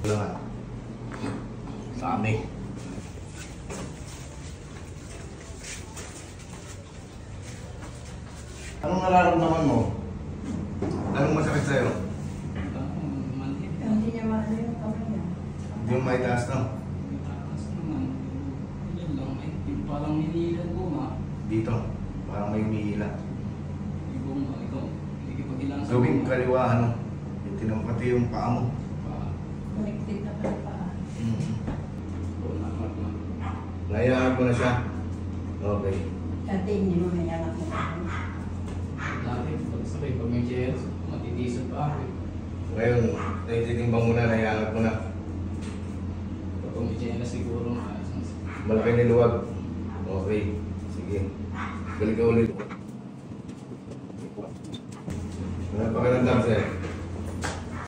Kailangan. Dami. Anong nararamdaman mo? Anong masakit sa'yo? Hindi niya maano yung kamay niya. Hindi mo may taas na? Taas naman. Yan lang. Parang hinihilan ko nga. Dito. Parang may humihila. Ikaw. Hindi ka pag-ilang sa Gawing kaliwa, ano? Tinang pati yung paa mo. Connected na pala pa. Nailangan ko na siya. Okay. Dati hindi mo may anak mo. Dati, pag may chair, matitisod pa ako. Ngayon, naititimbang mo na, nailangan ko na. Pag may chair na siguro, Malaki niluwag. Okay. Sige. Balik ka ulit.